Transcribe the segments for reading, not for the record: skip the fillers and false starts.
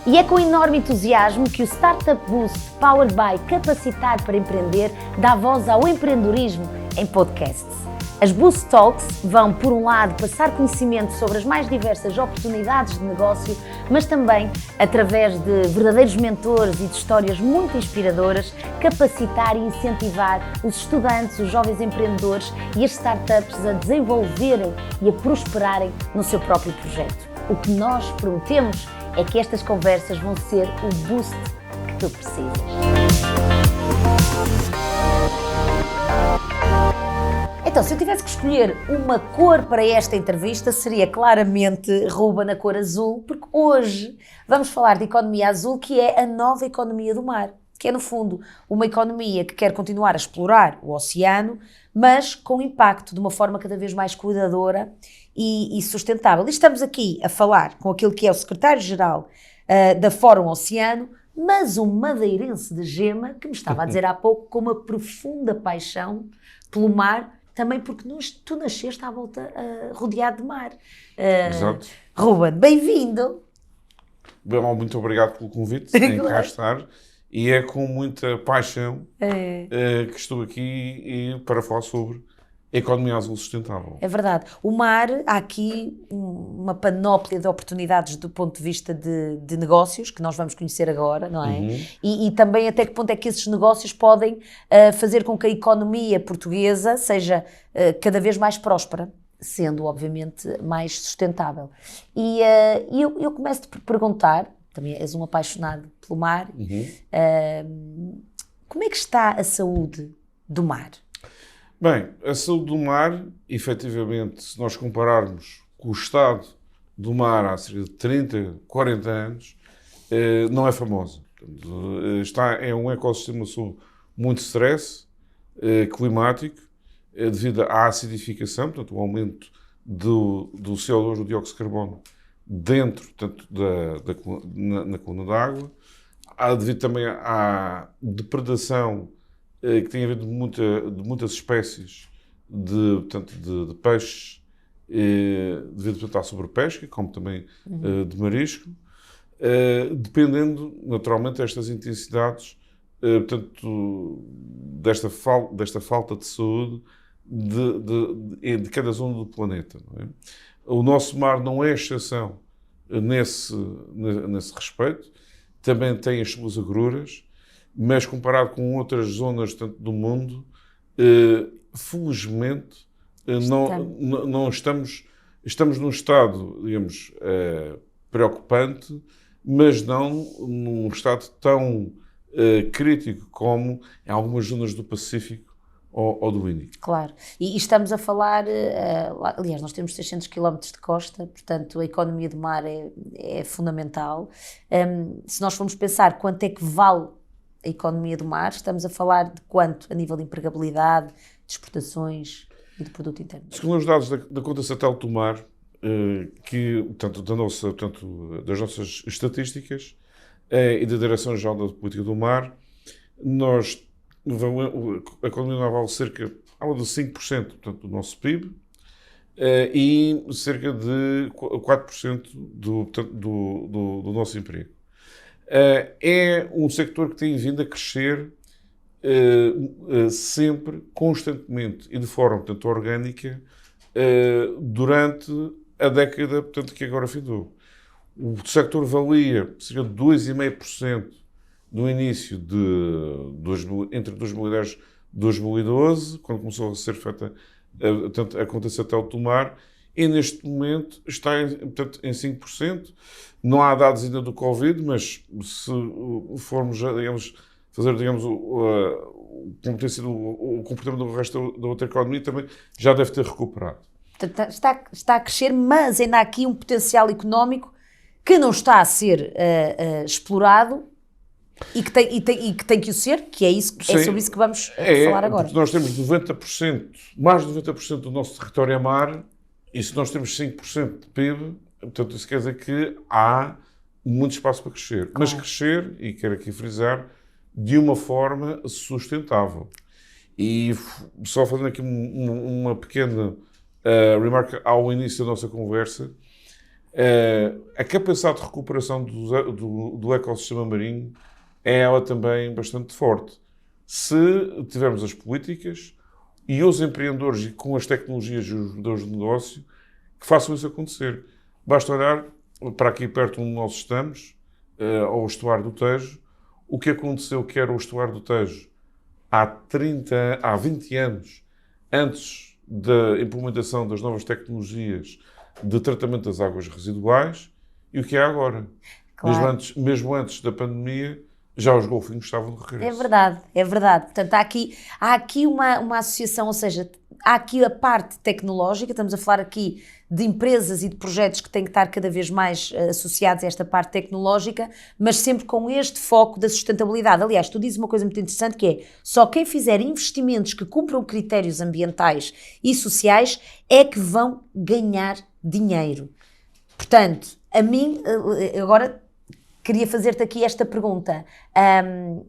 E é com enorme entusiasmo que o Startup Boost, powered by Capacitar para Empreender, dá voz ao empreendedorismo em podcasts. As Boost Talks vão, por um lado, passar conhecimento sobre as mais diversas oportunidades de negócio, mas também, através de verdadeiros mentores e de histórias muito inspiradoras, capacitar e incentivar os estudantes, os jovens empreendedores e as startups a desenvolverem e a prosperarem no seu próprio projeto. O que nós prometemos é que estas conversas vão ser o boost que tu precisas. Então, se eu tivesse que escolher uma cor para esta entrevista, seria claramente Ruben, na cor azul, porque hoje vamos falar de economia azul, que é a nova economia do mar, que é, no fundo, uma economia que quer continuar a explorar o oceano, mas com impacto de uma forma cada vez mais cuidadora e sustentável. E estamos aqui a falar com aquele que é o secretário-geral da Fórum Oceano, mas um madeirense de gema, que me estava a dizer há pouco, com uma profunda paixão pelo mar, também porque tu nasceste à volta rodeado de mar. Exato. Ruben, bem-vindo. Bom, muito obrigado pelo convite, em cá estar. E é com muita paixão que estou aqui para falar sobre a economia azul sustentável. É verdade. O mar, há aqui uma panóplia de oportunidades do ponto de vista de negócios, que nós vamos conhecer agora, não é? Uhum. E também até que ponto é que esses negócios podem fazer com que a economia portuguesa seja cada vez mais próspera, sendo, obviamente, mais sustentável. E eu começo por perguntar, também és um apaixonado pelo mar, como é que está a saúde do mar? Bem, a saúde do mar, efetivamente, se nós compararmos com o estado do mar há cerca de 30, 40 anos, não é famosa. Portanto, é um ecossistema sob muito stress climático, devido à acidificação, portanto, o aumento do CO2, do dióxido de carbono, dentro, portanto, na coluna d'água, devido também à depredação que tem havido de muitas espécies de peixes, devido, portanto, à sobrepesca, como também de marisco, dependendo, naturalmente, destas intensidades, portanto, desta falta de saúde de cada zona do planeta. Não é? O nosso mar não é exceção nesse respeito, também tem as suas agruras, mas comparado com outras zonas tanto do mundo, felizmente não estamos num estado, digamos, preocupante, mas não num estado tão crítico como em algumas zonas do Pacífico ou do Índico. Claro, e estamos a falar, aliás, nós temos 600 km de costa, portanto a economia do mar é fundamental. Se nós formos pensar quanto é que vale a economia do mar, estamos a falar de quanto a nível de empregabilidade, de exportações e de produto interno? Segundo os dados da Conta Satélite do Mar, das nossas estatísticas e da Direção-Geral da Política do Mar, a economia do mar vale cerca de 5%, portanto, do nosso PIB e cerca de 4% do nosso emprego. É um sector que tem vindo a crescer sempre, constantemente e de forma, portanto, orgânica durante a década, portanto, que agora findou. O sector valia cerca de 2,5% no início entre 2010 e 2012, quando começou a ser feita a Conta Satélite do Mar, e neste momento está portanto, em 5%. Não há dados ainda do Covid, mas se formos, digamos, fazer, digamos, como tem sido o comportamento do resto da outra economia, também já deve ter recuperado. Está a crescer, mas ainda há aqui um potencial económico que não está a ser explorado e que tem que o ser, que é, sobre isso que vamos falar agora. Porque nós temos 90%, mais de 90% do nosso território a mar, e se nós temos 5% de PIB, portanto, isso quer dizer que há muito espaço para crescer. Claro. Mas crescer, e quero aqui frisar, de uma forma sustentável. E só fazendo aqui uma pequena remarca ao início da nossa conversa, A capacidade de recuperação do ecossistema marinho é ela também bastante forte. Se tivermos as políticas e os empreendedores e com as tecnologias e os modelos de negócio que façam isso acontecer. Basta olhar para aqui perto onde nós estamos, ao estuário do Tejo, o que aconteceu que era o estuário do Tejo há 20 anos, antes da implementação das novas tecnologias de tratamento das águas residuais, e o que é agora. Claro. Mesmo antes da pandemia, já os golfinhos estavam de regresso. É verdade, é verdade. Portanto, há aqui uma associação, ou seja, há aqui a parte tecnológica, estamos a falar aqui de empresas e de projetos que têm que estar cada vez mais associados a esta parte tecnológica, mas sempre com este foco da sustentabilidade. Aliás, tu dizes uma coisa muito interessante que é, só quem fizer investimentos que cumpram critérios ambientais e sociais é que vão ganhar dinheiro. Portanto, a mim, agora queria fazer-te aqui esta pergunta.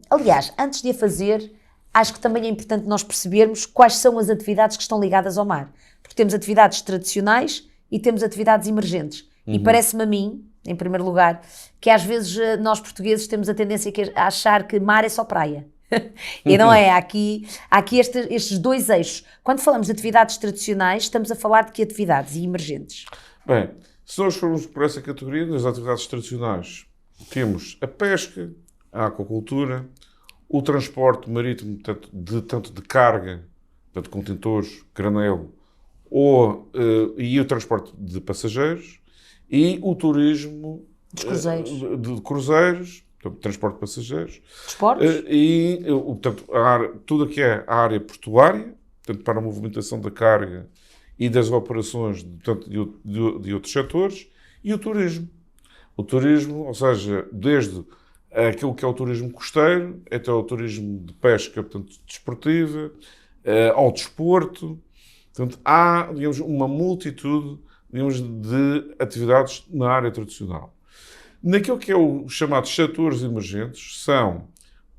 Aliás, antes de a fazer, acho que também é importante nós percebermos quais são as atividades que estão ligadas ao mar. Porque temos atividades tradicionais e temos atividades emergentes. E parece-me a mim, em primeiro lugar, que às vezes nós portugueses temos a tendência a achar que mar é só praia. E não é, há aqui estes dois eixos. Quando falamos de atividades tradicionais, estamos a falar de que atividades e emergentes? Bem, se nós formos por essa categoria, nas atividades tradicionais, temos a pesca, a aquacultura, o transporte marítimo, tanto de carga, tanto contentores, granel, e o transporte de passageiros, e o turismo Dos cruzeiros. De cruzeiros, portanto, transporte de passageiros, Desportos? e portanto, tudo o que é a área portuária, portanto, para a movimentação da carga e das operações de outros setores, e o turismo. O turismo, ou seja, desde aquilo que é o turismo costeiro, até o turismo de pesca, portanto, desportiva, ao desporto. Portanto, há, digamos, uma multitude, digamos, de atividades na área tradicional. Naquilo que é os chamados setores emergentes, são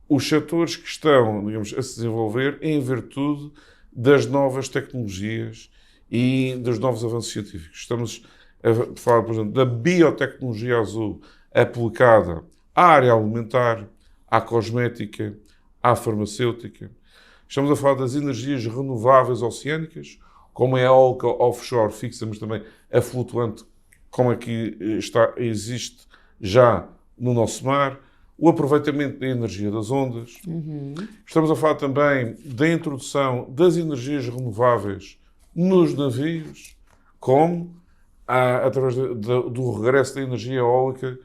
os setores que estão, digamos, a se desenvolver em virtude das novas tecnologias e dos novos avanços científicos. Estamos a falar, por exemplo, da biotecnologia azul aplicada à área alimentar, à cosmética, à farmacêutica. Estamos a falar das energias renováveis oceânicas, como é a eólica offshore fixa, mas também a flutuante, como aqui existe já no nosso mar, o aproveitamento da energia das ondas. Estamos a falar também da introdução das energias renováveis nos navios, como através do regresso da energia eólica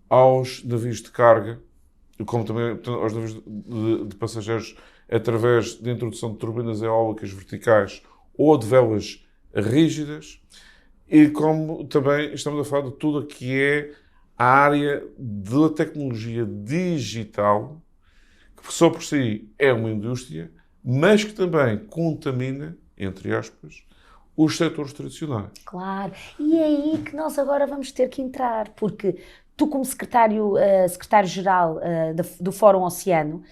aos navios de carga, como também aos navios de passageiros, através da introdução de turbinas eólicas verticais ou de velas rígidas, e como também estamos a falar de tudo o que é a área da tecnologia digital, que só por si é uma indústria, mas que também contamina, entre aspas, os setores tradicionais. Claro, e é aí que nós agora vamos ter que entrar, porque tu, como secretário-geral do Fórum Oceano,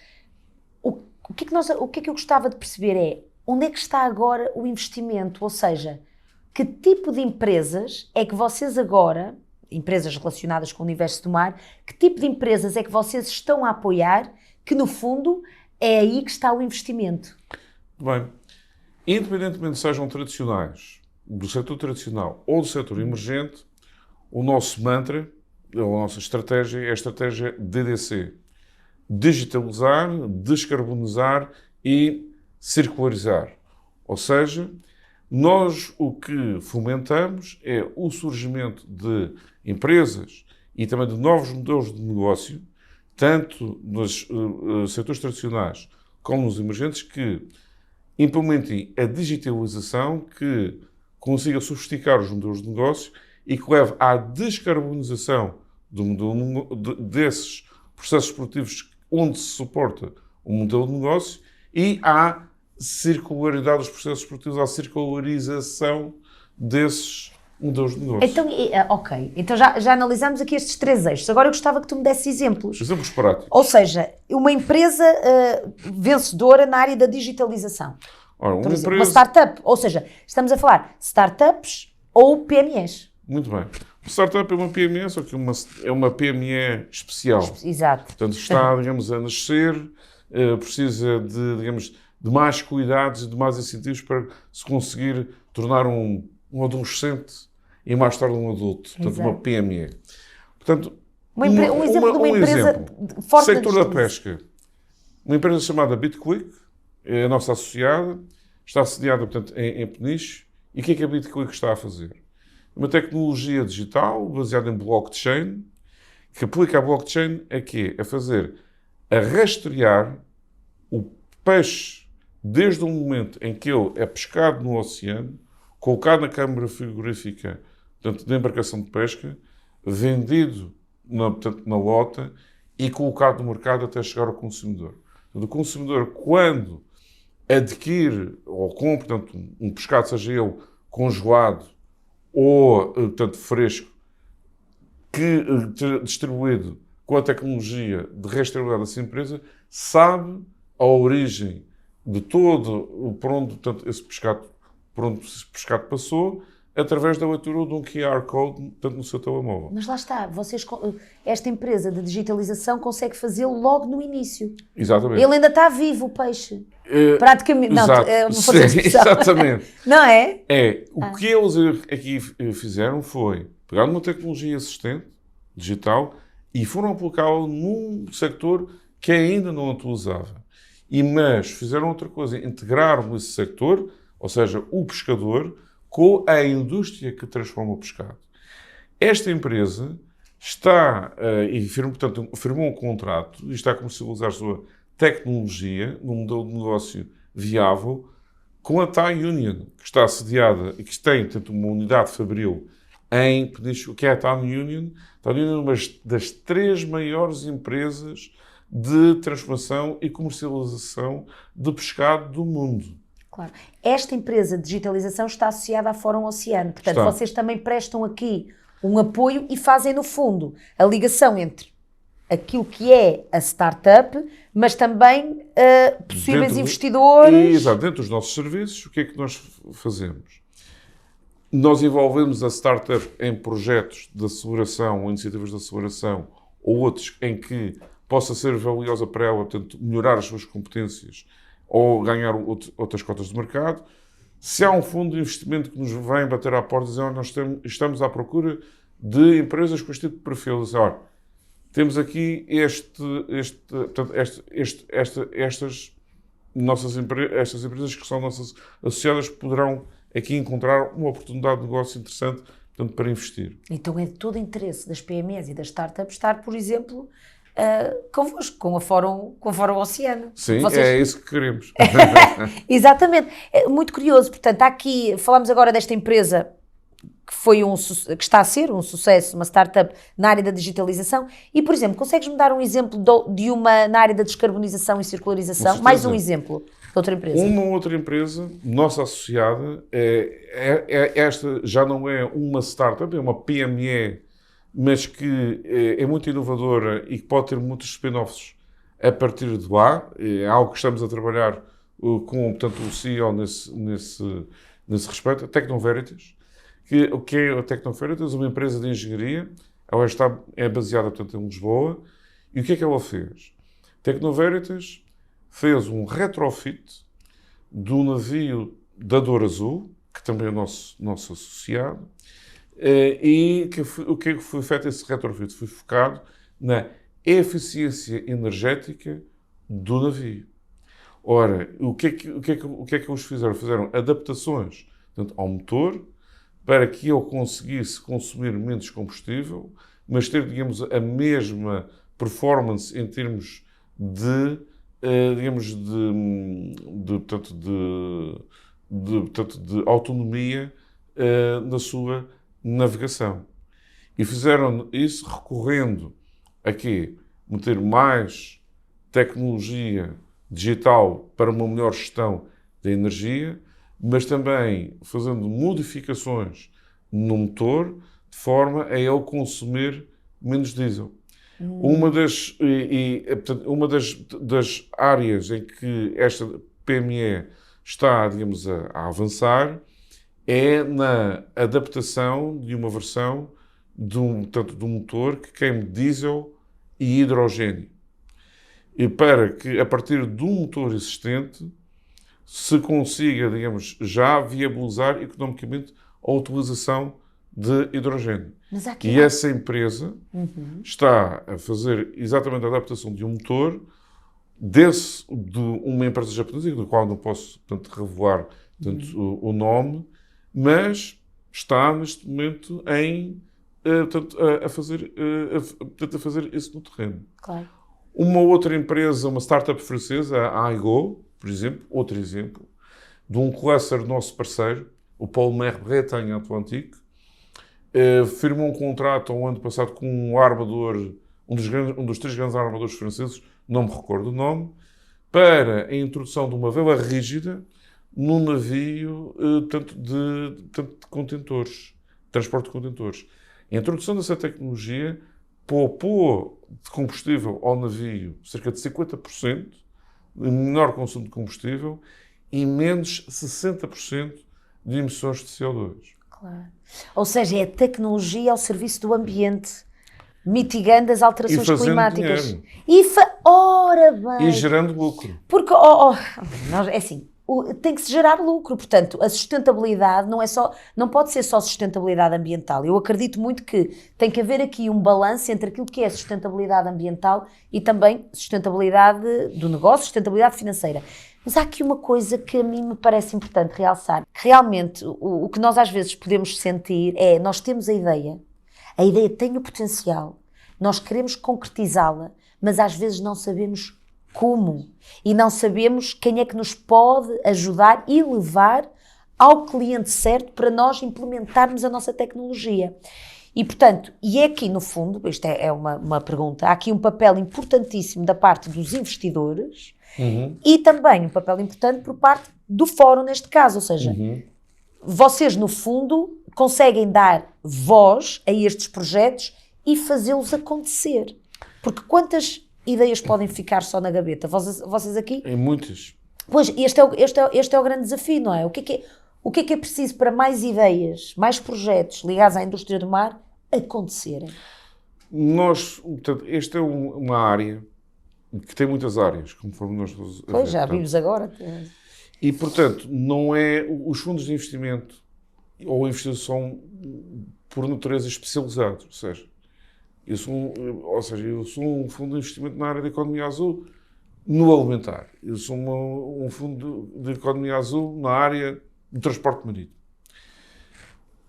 o que é que eu gostava de perceber é onde é que está agora o investimento, ou seja, que tipo de empresas é que vocês agora, empresas relacionadas com o universo do mar, que tipo de empresas é que vocês estão a apoiar, que no fundo é aí que está o investimento? Bem, independentemente sejam tradicionais, do setor tradicional ou do setor emergente, o nosso mantra, a nossa estratégia é a estratégia DDC. Digitalizar, descarbonizar e circularizar. Ou seja, nós o que fomentamos é o surgimento de empresas e também de novos modelos de negócio, tanto nos setores tradicionais como nos emergentes, que implementem a digitalização, que consiga sofisticar os modelos de negócio e que leve à descarbonização desses processos produtivos onde se suporta o modelo de negócio e à circularidade dos processos produtivos, à circularização desses modelos de negócio. Então, ok. Então já analisamos aqui estes três eixos. Agora eu gostava que tu me desse exemplos. Exemplos práticos. Ou seja, uma empresa vencedora na área da digitalização. Ora, uma startup. Ou seja, estamos a falar startups ou PMEs. Muito bem. Startup é uma PME, só que é uma PME especial. Exato. Portanto, está, digamos, a nascer, precisa de, digamos, de mais cuidados e de mais incentivos para se conseguir tornar um adolescente e mais tarde um adulto. Portanto, Exato. uma PME. Portanto, Um exemplo de uma empresa forte sector da digitalização. pesca. Uma empresa chamada BitQuick, é a nossa associada, está sediada, portanto, em Peniche. E o que é que a BitQuick está a fazer? Uma tecnologia digital baseada em blockchain, que aplica a blockchain a quê? A rastrear o peixe desde o momento em que ele é pescado no oceano, colocado na câmara frigorífica, portanto, de embarcação de pesca, vendido portanto, na lota e colocado no mercado até chegar ao consumidor. Portanto, o consumidor, quando adquire ou compra, portanto, um pescado, seja ele congelado ou, portanto, fresco, distribuído com a tecnologia de rastreabilidade dessa empresa, sabe a origem de todo, por onde, portanto, por onde esse pescado passou, através da leitura de um QR Code, portanto, no seu telemóvel. Mas lá está, esta empresa de digitalização consegue fazê-lo logo no início. Exatamente. Ele ainda está vivo, o peixe. Praticamente. Não, é uma força de expressão. Exatamente. Não é? O que eles aqui fizeram foi pegar uma tecnologia existente, digital, e foram aplicá-la num sector que ainda não utilizava. Mas fizeram outra coisa, integraram esse sector, ou seja, o pescador, com a indústria que transforma o pescado. Esta empresa está, firmou um contrato e está a comercializar a sua tecnologia num modelo de negócio viável com a Thai Union, que está assediada e que tem, portanto, uma unidade fabril em Peniche, que é a Thai Union. A Thai Union é uma das 3 maiores empresas de transformação e comercialização de pescado do mundo. Claro. Esta empresa de digitalização está associada à Fórum Oceano. Portanto, Está. vocês também prestam aqui um apoio e fazem, no fundo, a ligação entre aquilo que é a startup, mas também possíveis investidores. Exato, dentro dos nossos serviços, o que é que nós fazemos? Nós envolvemos a startup em projetos de aceleração ou iniciativas de aceleração ou outros em que possa ser valiosa para ela, portanto, melhorar as suas competências ou ganhar outras cotas de mercado. Se há um fundo de investimento que nos vem bater à porta e dizer, nós estamos à procura de empresas com este tipo de perfil, dizer, olha, temos aqui estas empresas que são nossas associadas poderão aqui encontrar uma oportunidade de negócio interessante, portanto, para investir. Então é de todo interesse das PMEs e das startups estar, por exemplo, convosco, com a Fórum Oceano. Sim, é isso que queremos. Exatamente. É muito curioso. Portanto, aqui, falamos agora desta empresa que está a ser um sucesso, uma startup na área da digitalização. E, por exemplo, consegues-me dar um exemplo de uma na área da descarbonização e circularização? Mais um exemplo de outra empresa. Uma outra empresa, nossa associada, esta já não é uma startup, é uma PME, mas que é muito inovadora e que pode ter muitos spin-offs a partir de lá. É algo que estamos a trabalhar com, portanto, o CEO nesse respeito, a Tecnoveritas. O que é a Tecnoveritas? Uma empresa de engenharia. Ela é baseada, portanto, em Lisboa. E o que é que ela fez? Tecnoveritas fez um retrofit do navio da Douro Azul, que também é nosso associado, e o que é que foi feito esse retrofit? Foi focado na eficiência energética do navio. Ora, o que é que eles fizeram? Fizeram adaptações, portanto, ao motor para que ele conseguisse consumir menos combustível, mas ter, digamos, a mesma performance em termos de autonomia na sua navegação. E fizeram isso recorrendo a quê? Meter mais tecnologia digital para uma melhor gestão da energia, mas também fazendo modificações no motor de forma a ele consumir menos diesel. Uma das áreas em que esta PME está, digamos, a avançar é na adaptação de uma versão tanto de um motor que queime diesel e hidrogênio. E para que, a partir de um motor existente, se consiga, digamos, já viabilizar economicamente a utilização de hidrogênio. Mas há aqui E essa empresa está a fazer exatamente a adaptação de um motor de uma empresa japonesa, do qual não posso, portanto, revelar o nome, mas está neste momento a fazer isso no terreno. Claro. Uma outra empresa, uma startup francesa, a Aigo, por exemplo, outro exemplo, de um cluster nosso parceiro, o Polymer Bretagne Atlantique, firmou um contrato ao ano passado com um armador, um dos 3 grandes armadores franceses, não me recordo o nome, para a introdução de uma vela rígida num navio tanto de contentores, transporte de contentores. A introdução dessa tecnologia poupou de combustível ao navio cerca de 50%, menor consumo de combustível e menos 60% de emissões de CO2. Claro. Ou seja, é a tecnologia ao serviço do ambiente, mitigando as alterações climáticas. Dinheiro. Ora bem! E gerando lucro. Porque, é assim, tem que se gerar lucro, portanto, a sustentabilidade não pode ser só sustentabilidade ambiental. Eu acredito muito que tem que haver aqui um balanço entre aquilo que é sustentabilidade ambiental e também sustentabilidade do negócio, sustentabilidade financeira. Mas há aqui uma coisa que a mim me parece importante realçar, que realmente o que nós às vezes podemos sentir é, nós temos a ideia tem o potencial, nós queremos concretizá-la, mas às vezes não sabemos como e não sabemos quem é que nos pode ajudar e levar ao cliente certo para nós implementarmos a nossa tecnologia. E, portanto, é aqui no fundo, isto é uma pergunta, há aqui um papel importantíssimo da parte dos investidores e também um papel importante por parte do fórum neste caso, ou seja, vocês no fundo conseguem dar voz a estes projetos e fazê-los acontecer. Porque quantas ideias podem ficar só na gaveta? Vocês aqui? Em muitas. Pois, este é o grande desafio, não é? O que é preciso para mais ideias, mais projetos ligados à indústria do mar acontecerem? Portanto, esta é uma área que tem muitas áreas, conforme nós... Pois, já vimos agora. E, portanto, não é... Os fundos de investimento ou investidores são, por natureza, especializados. Ou seja, eu sou um fundo de investimento na área da economia azul no alimentar. Eu sou um fundo de economia azul na área do transporte marítimo.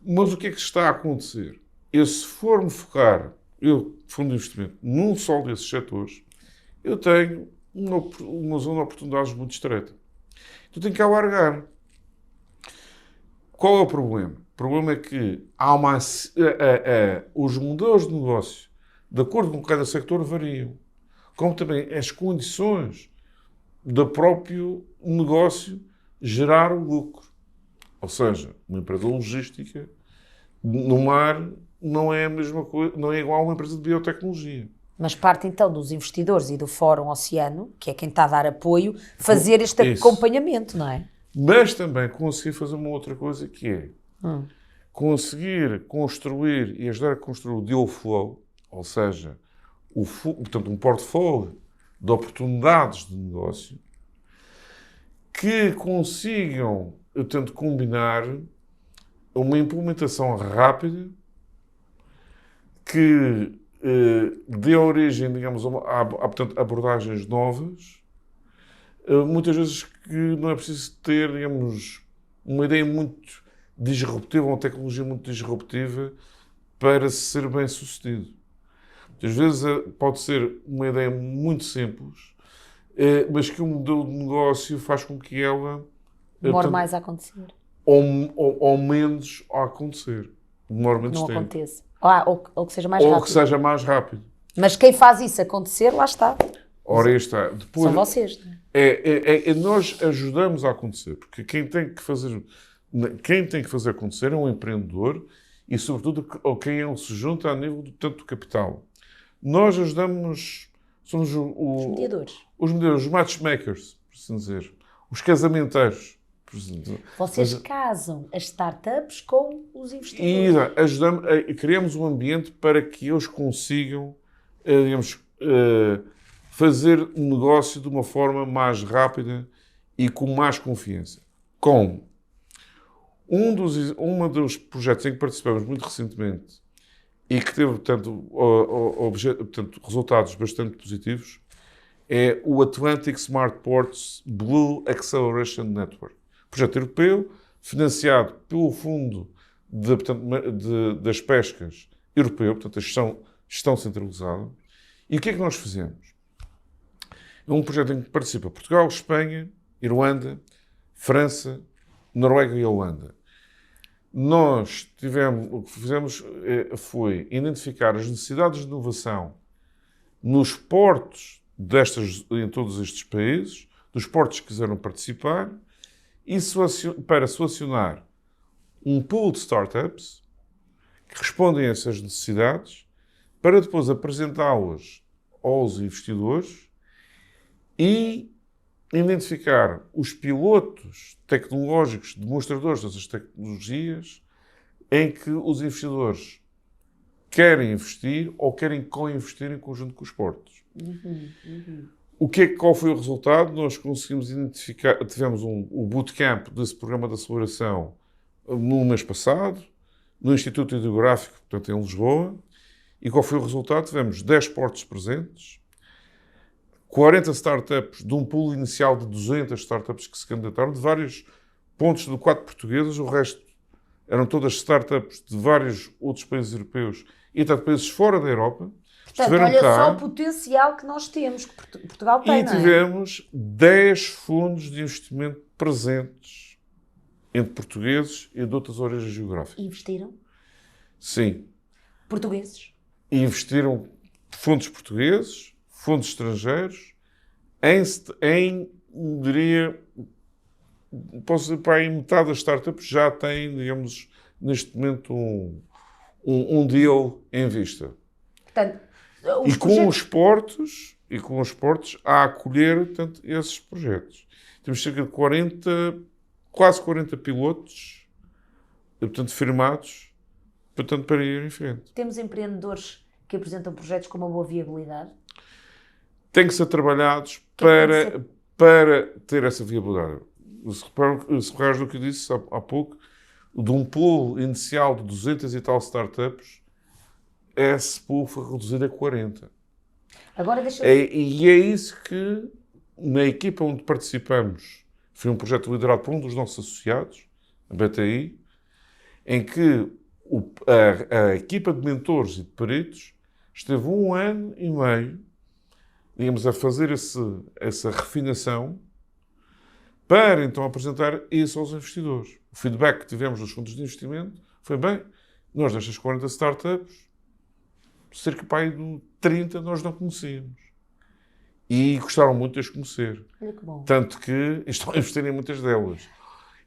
Mas o que é que está a acontecer? Se for-me focar, fundo de investimento, num só desses setores, eu tenho uma zona de oportunidades muito estreita. Então tenho que alargar. Qual é o problema? O problema é que os modelos de negócio, de acordo com cada sector, variam. Como também as condições do próprio negócio gerar o lucro. Ou seja, uma empresa logística no mar não é a mesma coisa, não é igual a uma empresa de biotecnologia. Mas parte então dos investidores e do Fórum Oceano, que é quem está a dar apoio, fazer este acompanhamento, não é? Mas também conseguir fazer uma outra coisa que é conseguir construir e ajudar a construir o deal flow, ou seja, portanto, um portfólio de oportunidades de negócio que consigam, portanto, combinar uma implementação rápida que dê origem, digamos, portanto, abordagens novas, muitas vezes que não é preciso ter, digamos, uma ideia muito disruptiva, uma tecnologia muito disruptiva para ser bem sucedido. Muitas vezes pode ser uma ideia muito simples, mas que o modelo de negócio faz com que ela... Demore mais a acontecer. Ou menos a acontecer. Demora menos tempo. Não aconteça. Ou que seja mais rápido. Ou que seja mais rápido. Mas quem faz isso acontecer, lá está. Ora, aí está. Depois, são vocês. Não é? Nós ajudamos a acontecer, porque quem tem que fazer acontecer é um empreendedor e, sobretudo, quem ele se junta a nível do capital. Nós ajudamos, somos os mediadores, os matchmakers, por assim dizer, os casamenteiros, Vocês casam as startups com os investidores. E ajudamos, criamos um ambiente para que eles consigam, digamos, fazer um negócio de uma forma mais rápida e com mais confiança. Como? Um dos projetos em que participamos muito recentemente e que teve, portanto, resultados bastante positivos é o Atlantic Smart Ports Blue Acceleration Network. Projeto europeu, financiado pelo Fundo das Pescas Europeu, portanto, a gestão centralizada. E o que é que nós fizemos? É um projeto em que participa Portugal, Espanha, Irlanda, França, Noruega e Holanda. O que fizemos foi identificar as necessidades de inovação nos portos em todos estes países, dos portos que quiseram participar, e para selecionar um pool de startups que respondem a essas necessidades, para depois apresentá-las aos investidores e identificar os pilotos tecnológicos, demonstradores dessas tecnologias, em que os investidores querem investir ou querem co-investir em conjunto com os portos. Qual foi o resultado? Nós conseguimos identificar, tivemos o bootcamp desse programa de aceleração no mês passado, no Instituto Hidrográfico, portanto, em Lisboa. E qual foi o resultado? Tivemos 10 portos presentes, 40 startups de um pool inicial de 200 startups que se candidataram, de vários pontos de 4 portugueses, o resto eram todas startups de vários outros países europeus e até de países fora da Europa. Portanto, olha só o potencial que nós temos, que Portugal tem, e tivemos 10 fundos de investimento presentes entre portugueses e de outras origens geográficas. Investiram? Sim. Portugueses? Investiram fundos portugueses, fundos estrangeiros, diria, posso dizer, para aí metade das startups já têm, digamos, neste momento um deal em vista. Portanto, e com os portos a acolher, portanto, esses projetos. Temos cerca de quase 40 pilotos, portanto, firmados, portanto, para ir em frente. Temos empreendedores que apresentam projetos com uma boa viabilidade? Têm que ser trabalhados para ter essa viabilidade. Se reparas no que eu disse há pouco, de um pool inicial de 200 e tal startups, esse pool foi reduzido a 40. Agora E é isso que, na equipa onde participamos, foi um projeto liderado por um dos nossos associados, a BTI, em que a equipa de mentores e de peritos esteve 1 ano e meio, digamos, a fazer essa refinação para então apresentar isso aos investidores. O feedback que tivemos dos fundos de investimento foi: bem, nós destas 40 startups, cerca de 30 nós não conhecíamos. E gostaram muito de as conhecer. Olha que bom. Tanto que estão a investir em muitas delas.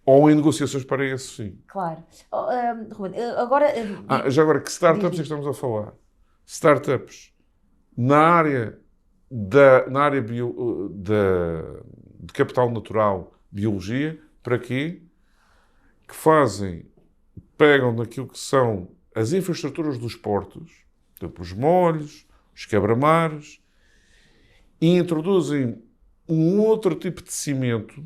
Ou em negociações para esse fim. Claro. Ruben, agora... já agora, que startups é que estamos a falar? Startups na área de capital natural, biologia, para quê? Que pegam naquilo que são as infraestruturas dos portos, portanto, os molhos, os quebra-mares, e introduzem um outro tipo de cimento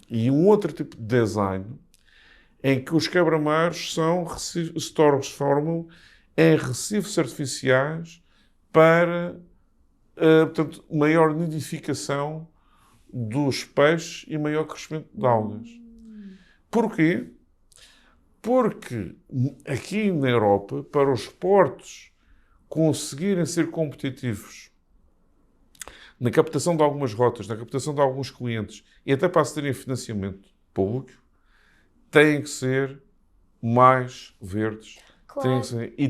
e um outro tipo de design em que os quebra-mares se transformam em recifes artificiais para, portanto, maior nidificação dos peixes e maior crescimento de algas. Porquê? Porque aqui na Europa, para os portos conseguirem ser competitivos na captação de algumas rotas, na captação de alguns clientes e até para acederem a financiamento público, têm que ser mais verdes. Claro.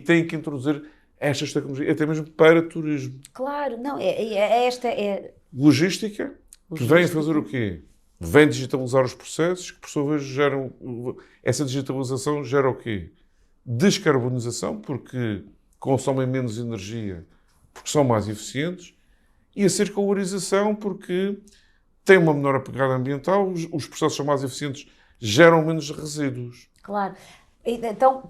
Têm que introduzir estas tecnologias, até mesmo para turismo. Claro, não, esta é... Logística, que vem fazer o quê? Vem digitalizar os processos, que por sua vez essa digitalização gera o quê? Descarbonização, porque consomem menos energia, porque são mais eficientes, e a circularização, porque têm uma menor pegada ambiental, os processos são mais eficientes geram menos resíduos. Claro. Então,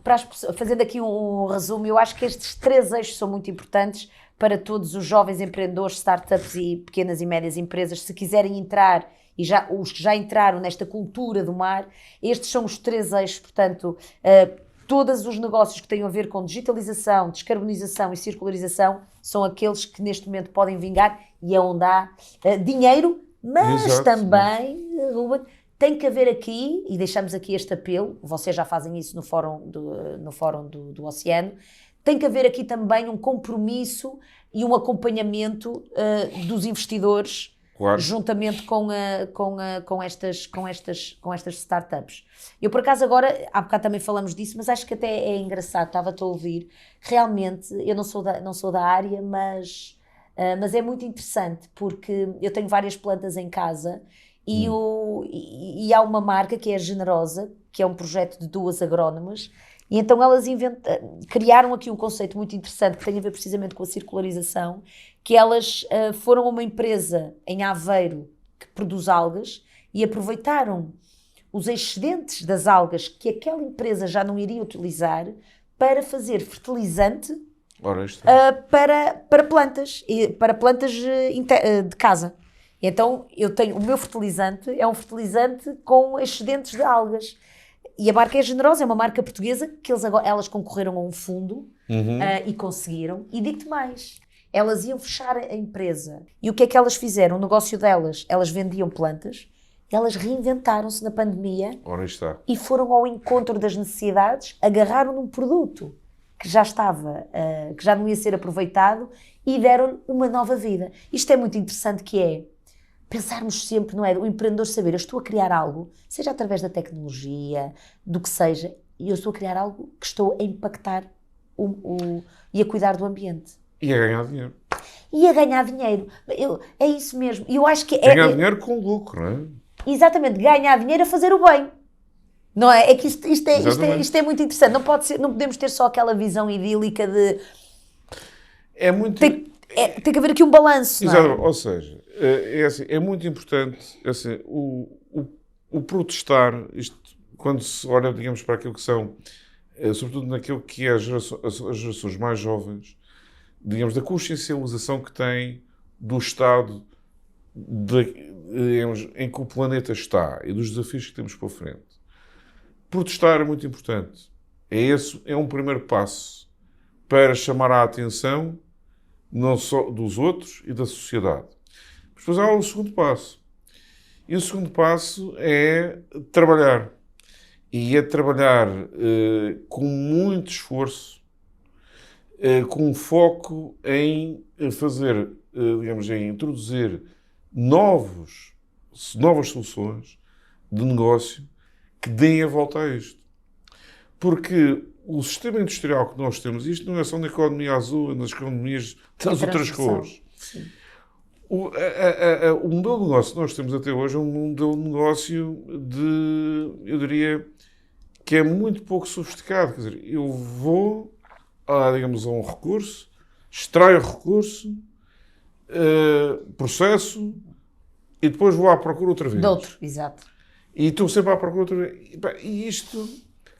fazendo aqui um resumo, eu acho que estes 3 eixos são muito importantes para todos os jovens empreendedores, startups e pequenas e médias empresas, se quiserem entrar, e os que já entraram nesta cultura do mar, estes são os 3 eixos, portanto, todos os negócios que têm a ver com digitalização, descarbonização e circularização são aqueles que neste momento podem vingar e é onde há dinheiro, mas Exato, também, Ruben, tem que haver aqui, e deixamos aqui este apelo, vocês já fazem isso no Fórum do Oceano, tem que haver aqui também um compromisso e um acompanhamento dos investidores, Claro. juntamente com estas startups. Eu, por acaso, agora, há bocado também falamos disso, mas acho que até é engraçado, estava-te a ouvir. Realmente, eu não sou da área, mas é muito interessante, porque eu tenho várias plantas em casa e há uma marca que é a Generosa, que é um projeto de 2 agrónomas, e então elas criaram aqui um conceito muito interessante que tem a ver precisamente com a circularização, que elas foram a uma empresa em Aveiro que produz algas e aproveitaram os excedentes das algas que aquela empresa já não iria utilizar para fazer fertilizante para plantas, de casa. Então eu tenho o meu fertilizante, é um fertilizante com excedentes de algas. E a marca é Generosa, é uma marca portuguesa que elas concorreram a um fundo e conseguiram. E digo-te mais, elas iam fechar a empresa. E o que é que elas fizeram? O negócio delas, elas vendiam plantas, elas reinventaram-se na pandemia e foram ao encontro das necessidades, agarraram num produto que já estava, que já não ia ser aproveitado e deram-lhe uma nova vida. Isto é muito interessante, que é pensarmos sempre, não é? O empreendedor saber, eu estou a criar algo, seja através da tecnologia, do que seja, e eu estou a criar algo que estou a impactar e a cuidar do ambiente. E a ganhar dinheiro. E a ganhar dinheiro. É isso mesmo. Eu acho que ganhar dinheiro com lucro, não é? Exatamente, ganhar dinheiro a fazer o bem. Não é? É que isto é muito interessante. Não podemos ter só aquela visão idílica de... É muito... Tem que haver aqui um balanço, não é? Ou seja, é muito importante o protestar, isto, quando se olha, digamos, para aquilo que são, sobretudo naquilo que é as gerações mais jovens, digamos, da consciencialização que têm do estado digamos, em que o planeta está e dos desafios que temos pela frente. Protestar é muito importante. É um primeiro passo para chamar a atenção não só dos outros e da sociedade. Mas depois há o segundo passo. E o segundo passo é trabalhar. E é trabalhar com muito esforço, com foco em fazer, digamos, em introduzir novas soluções de negócio que deem a volta a isto. Porque o sistema industrial que nós temos, isto não é só na economia azul, é nas economias das outras cores. O modelo de negócio que nós temos até hoje é um modelo de negócio eu diria, que é muito pouco sofisticado. Quer dizer, eu vou, digamos, a um recurso, extraio o recurso, processo e depois vou à procura outra vez. De outro, exato. E estou sempre à procura outra vez. E isto,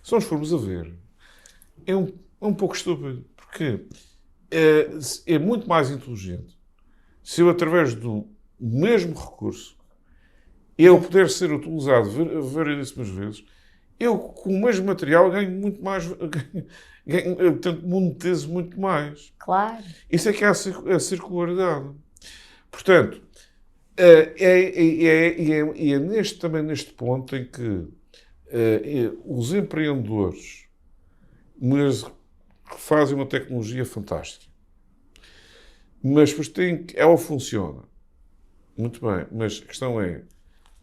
se nós formos a ver, é um pouco estúpido, porque é muito mais inteligente se eu, através do mesmo recurso, ele puder ser utilizado variedíssimas vezes, eu, com o mesmo material, ganho muito mais, portanto, monetizo muito mais. Claro. Isso é que é a circularidade. Portanto, é também neste ponto em que os empreendedores que fazem uma tecnologia fantástica, mas depois ela funciona muito bem, mas a questão é,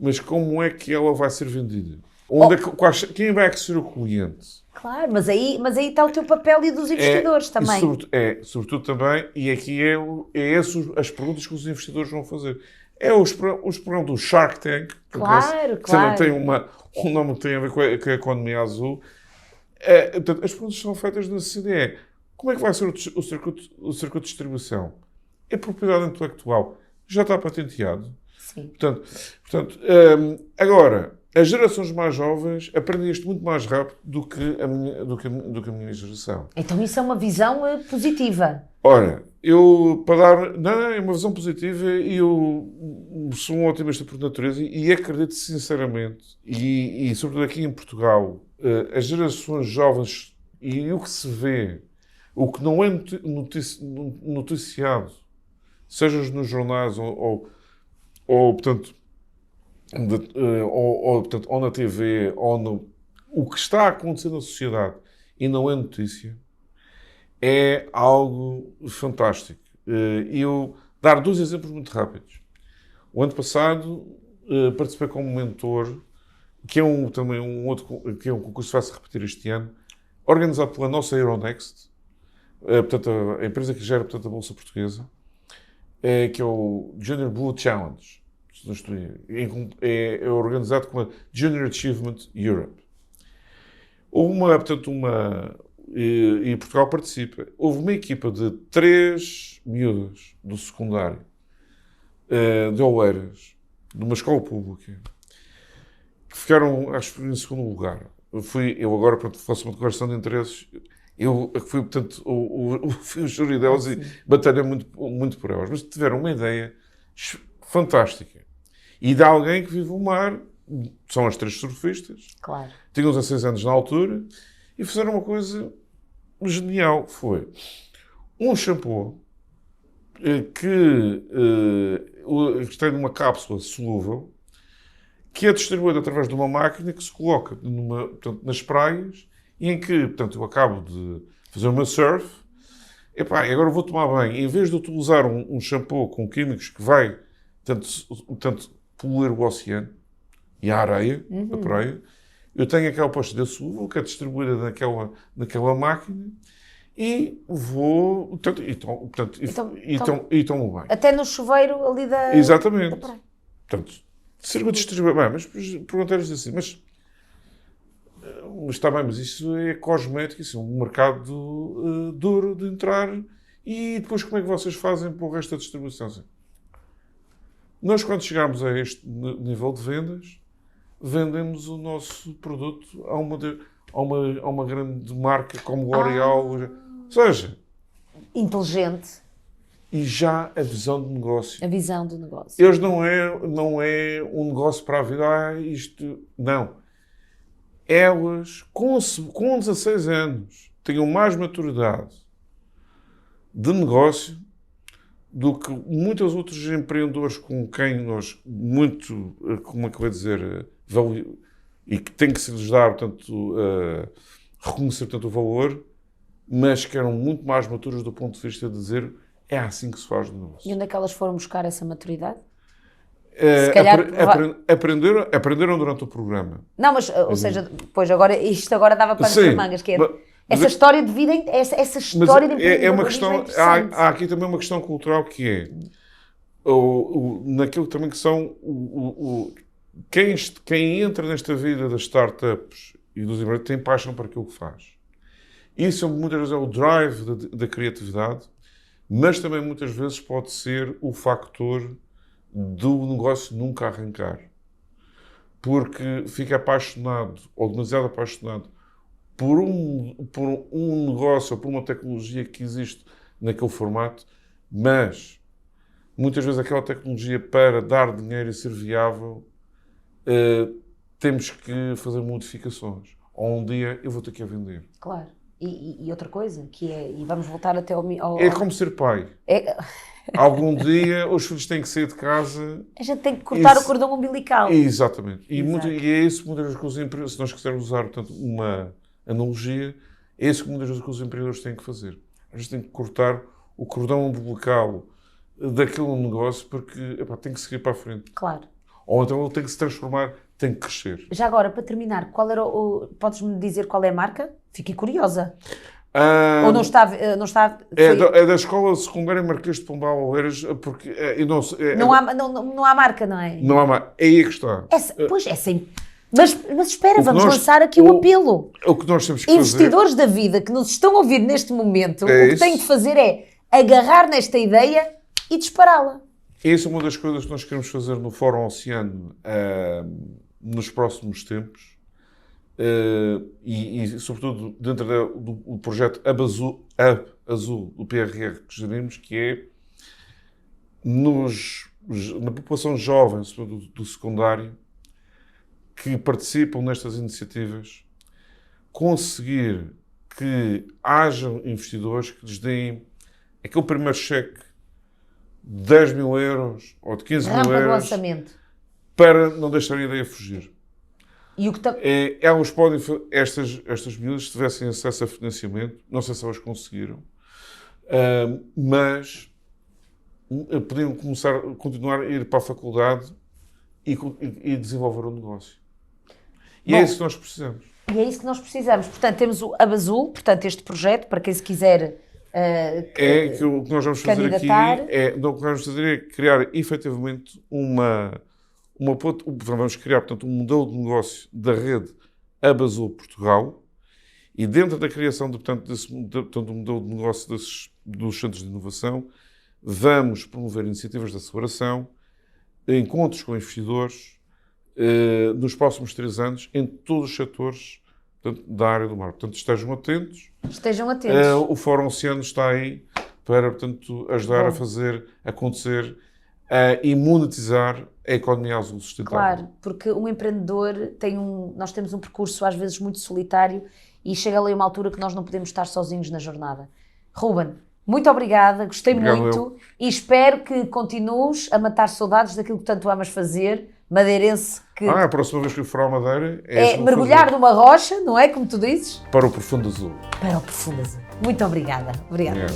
mas como é que ela vai ser vendida? Quem vai ser o cliente? Claro, mas aí está o teu papel e dos investidores também. Sobretudo também, e aqui é as perguntas que os investidores vão fazer. É os programas do Shark Tank, claro. Que também tem um nome que tem a ver com a economia azul. Portanto, as perguntas são feitas na CDE. Como é que vai ser o circuito de distribuição? É propriedade intelectual. Já está patenteado. Sim. Portanto, agora, as gerações mais jovens aprendem isto muito mais rápido do que a minha geração. Então isso é uma visão positiva. Ora, não, é uma visão positiva e eu sou um otimista por natureza e acredito sinceramente, e sobretudo aqui em Portugal, as gerações jovens e o que se vê, o que não é noticiado, seja nos jornais ou portanto, ou na TV, o que está a acontecer na sociedade e não é notícia, é algo fantástico. E eu dar 2 exemplos muito rápidos. O ano passado participei como mentor, que é também um concurso que vai se repetir este ano, organizado pela nossa Euronext, portanto, a empresa que gera, portanto, a Bolsa Portuguesa, que é o Junior Blue Challenge. É organizado como a Junior Achievement Europe. E Portugal participa. Houve uma equipa de 3 miúdas do secundário, de Oeiras, de uma escola pública, que ficaram, acho que, em segundo lugar. Eu agora, pronto, faço uma declaração de interesses. Eu fui, portanto, fui o júri delas e batalhei muito, muito por elas. Mas tiveram uma ideia fantástica. E de alguém que vive o mar, são as 3 surfistas. Claro. Tinham 16 anos na altura e fizeram uma coisa genial. Foi um shampoo que tem uma cápsula solúvel que é distribuído através de uma máquina que se coloca portanto, nas praias e em que, portanto, eu acabo de fazer o meu surf e agora vou tomar banho. Em vez de utilizar um shampoo com químicos que vai, tanto poluir o oceano e a areia da praia, eu tenho aquela pastilha solúvel que é distribuída naquela máquina e vou, e tomo banho. Até no chuveiro ali da... Exatamente. Da praia. Portanto, sirva de distribuir. Bem, mas perguntaram-lhes assim, mas está bem, mas isso é cosmético, isso é um mercado duro de entrar e depois como é que vocês fazem para o resto da distribuição? Assim, nós, quando chegarmos a este nível de vendas, vendemos o nosso produto a uma grande marca como L'Oréal. Ou seja... Inteligente. E já a visão de negócio. A visão do negócio. Eles não é um negócio para a vida, isto... Não. Elas, com 16 anos, tinham mais maturidade de negócio do que muitos outros empreendedores com quem nós muito, como é que eu vou dizer, e que tem que se lhes dar, portanto, reconhecer, portanto, o valor, mas que eram muito mais maturas do ponto de vista de dizer é assim que se faz negócio. E onde é que elas foram buscar essa maturidade? Se calhar... aprenderam durante o programa. Não, mas, ou seja, pois isto agora dava para as mangas, que é... Essa história de vida, essa história de empreendedorismo é uma questão, há aqui também uma questão cultural que é naquilo também que são quem entra nesta vida das startups e dos empreendedores tem paixão para aquilo que faz. Isso muitas vezes é o drive da criatividade, mas também muitas vezes pode ser o factor do negócio nunca arrancar. Porque fica apaixonado, ou demasiado apaixonado, por um negócio ou por uma tecnologia que existe naquele formato, mas muitas vezes aquela tecnologia para dar dinheiro e ser viável, temos que fazer modificações. Ou um dia eu vou ter que a vender. Claro. E outra coisa, que é, e vamos voltar até ao... É como ser pai. Algum dia os filhos têm que sair de casa. A gente tem que cortar o cordão umbilical. Exatamente. E é isso muitas vezes que os empreendedores, se nós quisermos usar, portanto, uma analogia, é isso que muitas vezes que os empreendedores têm que fazer. A gente tem que cortar o cordão umbilical daquele negócio porque tem que seguir para a frente. Claro. Ou então ele tem que se transformar, tem que crescer. Já agora, para terminar, podes-me dizer qual é a marca? Fiquei curiosa. Ou não está... É da Escola Secundária Marquês de Pombal Oeiras, porque... não há marca, não é? Não há marca. É aí que está. Pois, é sim. Mas espera, vamos lançar aqui o apelo. O que nós temos que Investidores da vida que nos estão a ouvir neste momento, o que têm de fazer é agarrar nesta ideia e dispará-la. Essa é uma das coisas que nós queremos fazer no Fórum Oceano nos próximos tempos, e sobretudo dentro do projeto Hub Azul do PRR que gerimos, que é na população jovem, sobretudo do secundário, que participam nestas iniciativas, conseguir que hajam investidores que lhes deem aquele primeiro cheque de 10 mil euros ou de 15 mil Rampa do euros lançamento. para não deixar a ideia fugir. E o que Elas podem, estas miúdas, se tivessem acesso a financiamento, não sei se elas conseguiram, mas podiam continuar a ir para a faculdade e desenvolver um negócio. E é isso que nós precisamos. E é isso que nós precisamos. Portanto, temos o Hub Azul, portanto, este projeto, para quem se quiser o que nós vamos fazer aqui o que nós vamos fazer é criar efetivamente vamos criar, portanto, um modelo de negócio da rede Hub Azul Portugal, e dentro da criação do modelo de negócio dos centros de inovação, vamos promover iniciativas de aceleração, encontros com investidores, nos próximos 3 anos, em todos os setores, portanto, da área do mar. Portanto, estejam atentos. Estejam atentos. O Fórum Oceano está aí para, portanto, ajudar a fazer acontecer e monetizar a economia azul sustentável. Claro, porque um empreendedor nós temos um percurso às vezes muito solitário e chega ali uma altura que nós não podemos estar sozinhos na jornada. Ruben, muito obrigada, gostei muito e espero que continues a matar saudades daquilo que tanto amas fazer, madeirense que... A próxima vez que eu for à Madeira é mergulhar numa rocha, não é? Como tu dizes? Para o profundo azul. Para o profundo azul. Muito obrigada. Obrigada.